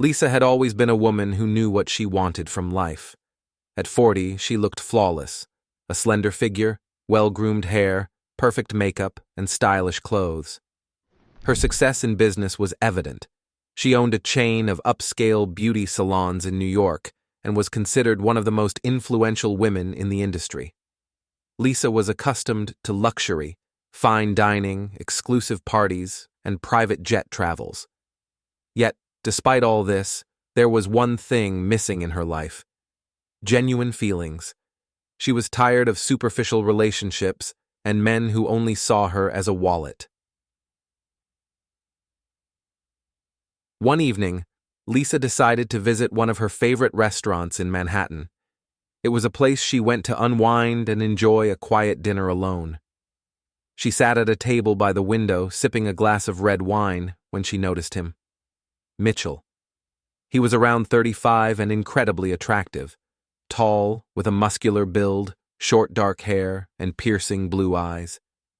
Lisa had always been a woman who knew what she wanted from life. At 40, she looked flawless. A slender figure, well-groomed hair, perfect makeup, and stylish clothes. Her success in business was evident. She owned a chain of upscale beauty salons in New York and was considered one of the most influential women in the industry. Lisa was accustomed to luxury, fine dining, exclusive parties, and private jet travels. Yet, despite all this, there was one thing missing in her life: genuine feelings. She was tired of superficial relationships and men who only saw her as a wallet. One evening, Lisa decided to visit one of her favorite restaurants in Manhattan. It was a place she went to unwind and enjoy a quiet dinner alone. She sat at a table by the window, sipping a glass of red wine, when she noticed him. Mitchell. He was around 35 and incredibly attractive. Tall, with a muscular build, short dark hair, and piercing blue eyes.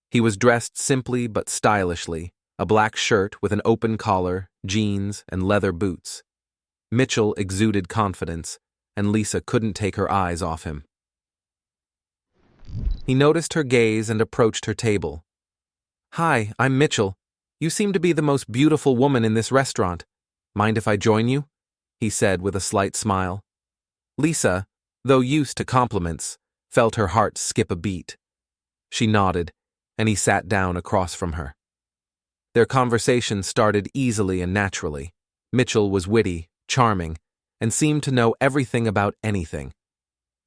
He was dressed simply but stylishly, a black shirt with an open collar, jeans, and leather boots. Mitchell exuded confidence, and Lisa couldn't take her eyes off him. He noticed her gaze and approached her table. "Hi, I'm Mitchell. You seem to be the most beautiful woman in this restaurant. Mind if I join you?" he said with a slight smile. Lisa, though used to compliments, felt her heart skip a beat. She nodded, and he sat down across from her. Their conversation started easily and naturally. Mitchell was witty, charming, and seemed to know everything about anything.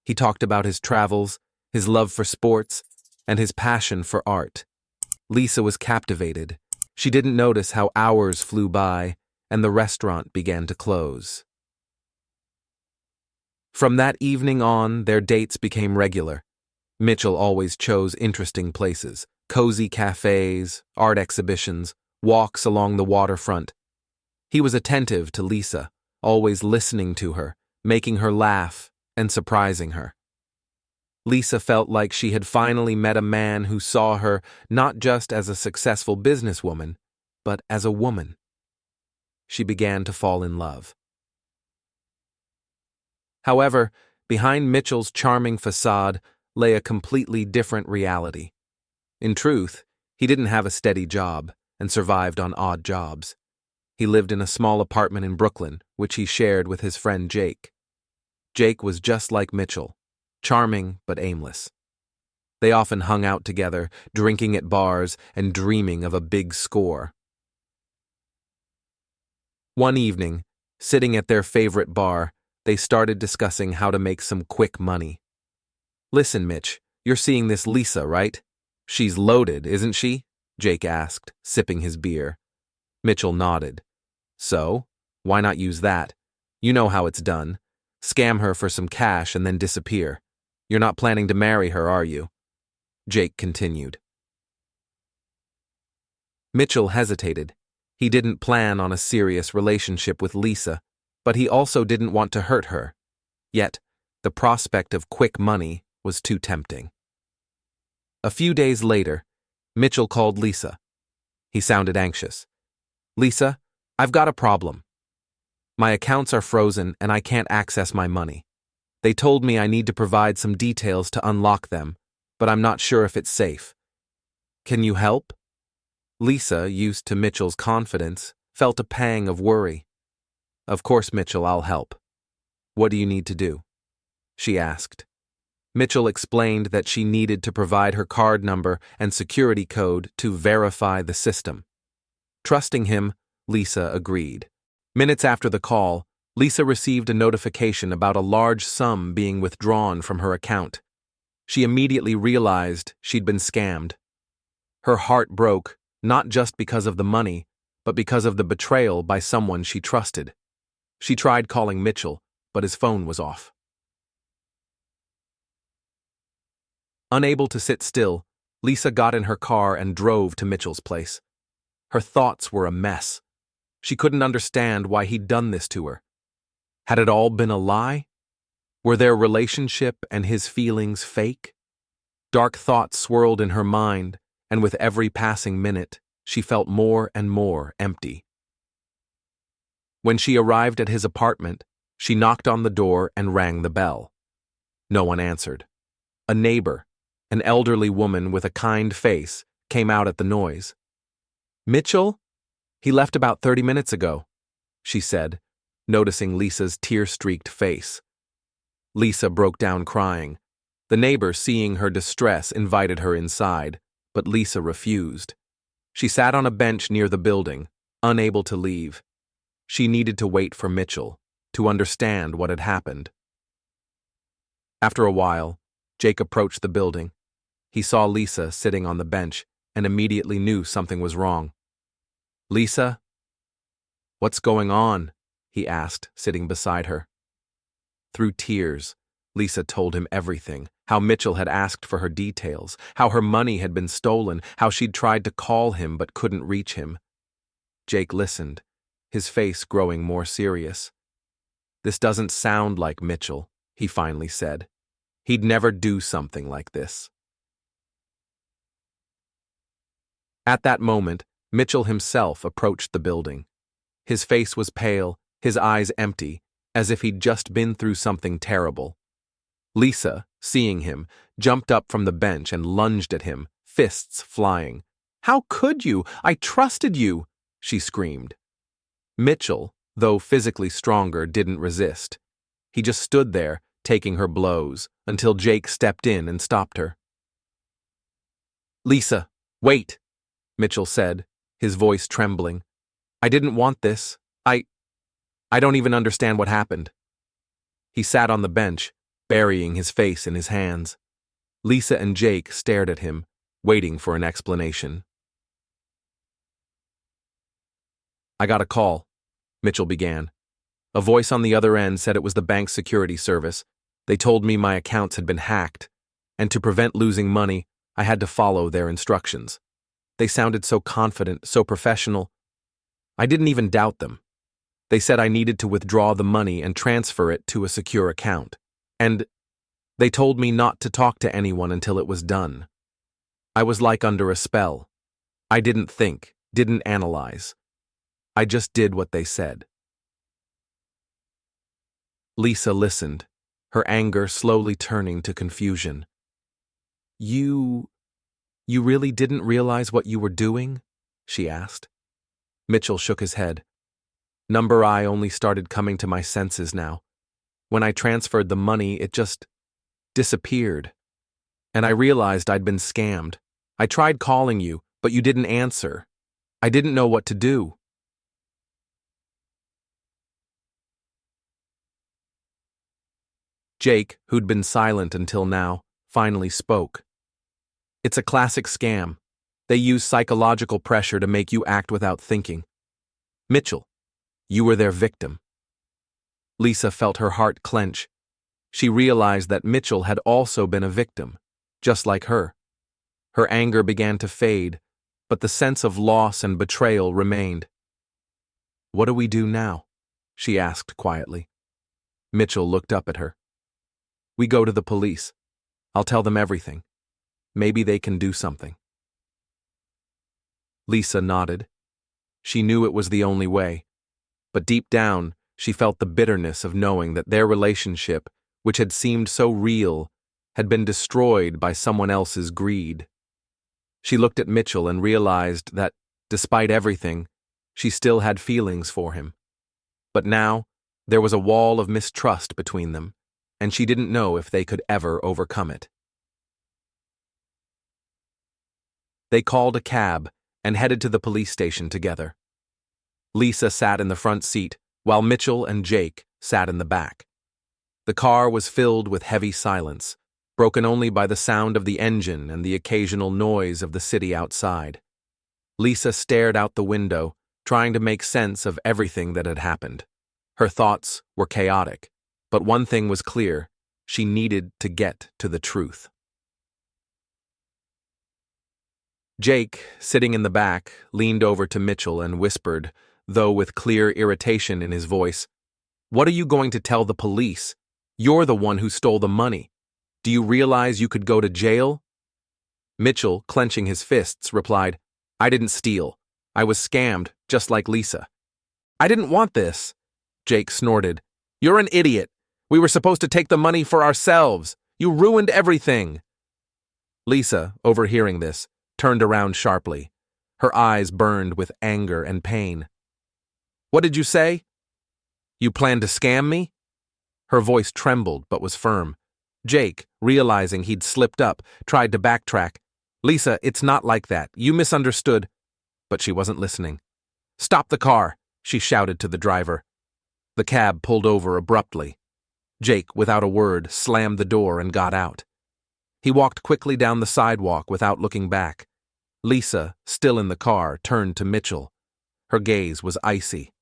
He talked about his travels, his love for sports, and his passion for art. Lisa was captivated. She didn't notice how hours flew by, and the restaurant began to close. From that evening on, their dates became regular. Mitchell always chose interesting places: cozy cafes, art exhibitions, walks along the waterfront. He was attentive to Lisa, always listening to her, making her laugh, and surprising her. Lisa felt like she had finally met a man who saw her not just as a successful businesswoman, but as a woman. She began to fall in love. However, behind Mitchell's charming facade lay a completely different reality. In truth, he didn't have a steady job and survived on odd jobs. He lived in a small apartment in Brooklyn, which he shared with his friend Jake. Jake was just like Mitchell, charming but aimless. They often hung out together, drinking at bars and dreaming of a big score. One evening, sitting at their favorite bar, they started discussing how to make some quick money. "Listen, Mitch, you're seeing this Lisa, right? She's loaded, isn't she?" Jake asked, sipping his beer. Mitchell nodded. "So, why not use that? You know how it's done. Scam her for some cash and then disappear. You're not planning to marry her, are you?" Jake continued. Mitchell hesitated. He didn't plan on a serious relationship with Lisa, but he also didn't want to hurt her. Yet, the prospect of quick money was too tempting. A few days later, Mitchell called Lisa. He sounded anxious. "Lisa, I've got a problem. My accounts are frozen and I can't access my money. They told me I need to provide some details to unlock them, but I'm not sure if it's safe. Can you help?" Lisa, used to Mitchell's confidence, felt a pang of worry. "Of course, Mitchell, I'll help. What do you need to do?" she asked. Mitchell explained that she needed to provide her card number and security code to verify the system. Trusting him, Lisa agreed. Minutes after the call, Lisa received a notification about a large sum being withdrawn from her account. She immediately realized she'd been scammed. Her heart broke, not just because of the money, but because of the betrayal by someone she trusted. She tried calling Mitchell, but his phone was off. Unable to sit still, Lisa got in her car and drove to Mitchell's place. Her thoughts were a mess. She couldn't understand why he'd done this to her. Had it all been a lie? Were their relationship and his feelings fake? Dark thoughts swirled in her mind, and with every passing minute, she felt more and more empty. When she arrived at his apartment, she knocked on the door and rang the bell. No one answered. A neighbor, an elderly woman with a kind face, came out at the noise. "Mitchell? He left about 30 minutes ago," she said, noticing Lisa's tear-streaked face. Lisa broke down crying. The neighbor, seeing her distress, invited her inside, but Lisa refused. She sat on a bench near the building, unable to leave. She needed to wait for Mitchell, to understand what had happened. After a while, Jake approached the building. He saw Lisa sitting on the bench and immediately knew something was wrong. "Lisa? What's going on?" he asked, sitting beside her. Through tears, Lisa told him everything, how Mitchell had asked for her details, how her money had been stolen, how she'd tried to call him but couldn't reach him. Jake listened, his face growing more serious. "This doesn't sound like Mitchell," he finally said. "He'd never do something like this." At that moment, Mitchell himself approached the building. His face was pale, his eyes empty, as if he'd just been through something terrible. Lisa, seeing him, jumped up from the bench and lunged at him, fists flying. "How could you? I trusted you!" she screamed. Mitchell, though physically stronger, didn't resist. He just stood there, taking her blows, until Jake stepped in and stopped her. "Lisa, wait," Mitchell said, his voice trembling. "I didn't want this. I don't even understand what happened." He sat on the bench, burying his face in his hands. Lisa and Jake stared at him, waiting for an explanation. "I got a call," Mitchell began. "A voice on the other end said it was the bank's security service. They told me my accounts had been hacked, and to prevent losing money, I had to follow their instructions. They sounded so confident, so professional. I didn't even doubt them. They said I needed to withdraw the money and transfer it to a secure account. And they told me not to talk to anyone until it was done. I was like under a spell. I didn't think, didn't analyze. I just did what they said." Lisa listened, her anger slowly turning to confusion. You really didn't realize what you were doing?" she asked. Mitchell shook his head. "Number I only started coming to my senses now. When I transferred the money, it just disappeared. And I realized I'd been scammed. I tried calling you, but you didn't answer. I didn't know what to do." Jake, who'd been silent until now, finally spoke. "It's a classic scam. They use psychological pressure to make you act without thinking. Mitchell, you were their victim." Lisa felt her heart clench. She realized that Mitchell had also been a victim, just like her. Her anger began to fade, but the sense of loss and betrayal remained. "What do we do now?" she asked quietly. Mitchell looked up at her. "We go to the police. I'll tell them everything. Maybe they can do something." Lisa nodded. She knew it was the only way. But deep down, she felt the bitterness of knowing that their relationship, which had seemed so real, had been destroyed by someone else's greed. She looked at Mitchell and realized that, despite everything, she still had feelings for him. But now, there was a wall of mistrust between them, and she didn't know if they could ever overcome it. They called a cab and headed to the police station together. Lisa sat in the front seat, while Mitchell and Jake sat in the back. The car was filled with heavy silence, broken only by the sound of the engine and the occasional noise of the city outside. Lisa stared out the window, trying to make sense of everything that had happened. Her thoughts were chaotic, but one thing was clear: she needed to get to the truth. Jake, sitting in the back, leaned over to Mitchell and whispered, though with clear irritation in his voice, "What are you going to tell the police? You're the one who stole the money. Do you realize you could go to jail?" Mitchell, clenching his fists, replied, "I didn't steal. I was scammed, just like Lisa. I didn't want this. Jake snorted. "You're an idiot. We were supposed to take the money for ourselves. You ruined everything." Lisa, overhearing this, turned around sharply. Her eyes burned with anger and pain. "What did you say? You plan to scam me?" Her voice trembled but was firm. Jake, realizing he'd slipped up, tried to backtrack. "Lisa, it's not like that. You misunderstood." But she wasn't listening. "Stop the car," she shouted to the driver. The cab pulled over abruptly. Jake, without a word, slammed the door and got out. He walked quickly down the sidewalk without looking back. Lisa, still in the car, turned to Mitchell. Her gaze was icy.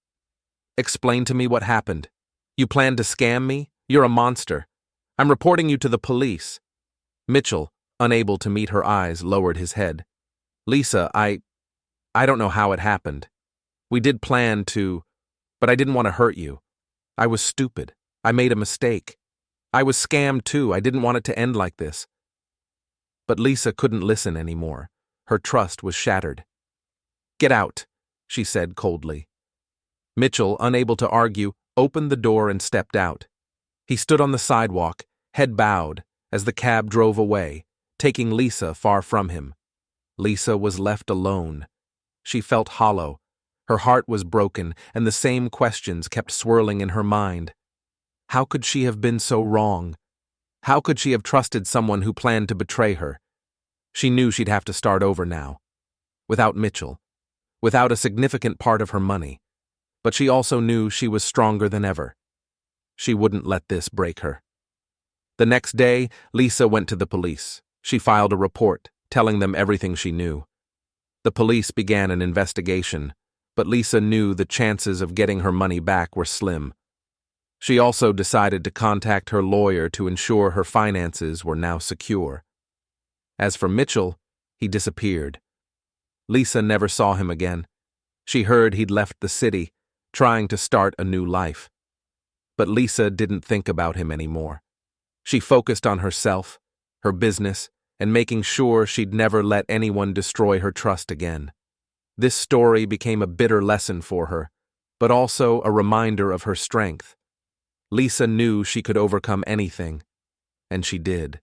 "Explain to me what happened. You planned to scam me? You're a monster. I'm reporting you to the police." Mitchell, unable to meet her eyes, lowered his head. "Lisa, I don't know how it happened. We did plan to, but I didn't want to hurt you. I was stupid. I made a mistake. I was scammed too. I didn't want it to end like this." But Lisa couldn't listen anymore. Her trust was shattered. "Get out," she said coldly. Mitchell, unable to argue, opened the door and stepped out. He stood on the sidewalk, head bowed, as the cab drove away, taking Lisa far from him. Lisa was left alone. She felt hollow. Her heart was broken, and the same questions kept swirling in her mind. How could she have been so wrong? How could she have trusted someone who planned to betray her? She knew she'd have to start over now. Without Mitchell. Without a significant part of her money. But she also knew she was stronger than ever. She wouldn't let this break her. The next day, Lisa went to the police. She filed a report, telling them everything she knew. The police began an investigation, but Lisa knew the chances of getting her money back were slim. She also decided to contact her lawyer to ensure her finances were now secure. As for Mitchell, he disappeared. Lisa never saw him again. She heard he'd left the city, trying to start a new life. But Lisa didn't think about him anymore. She focused on herself, her business, and making sure she'd never let anyone destroy her trust again. This story became a bitter lesson for her, but also a reminder of her strength. Lisa knew she could overcome anything, and she did.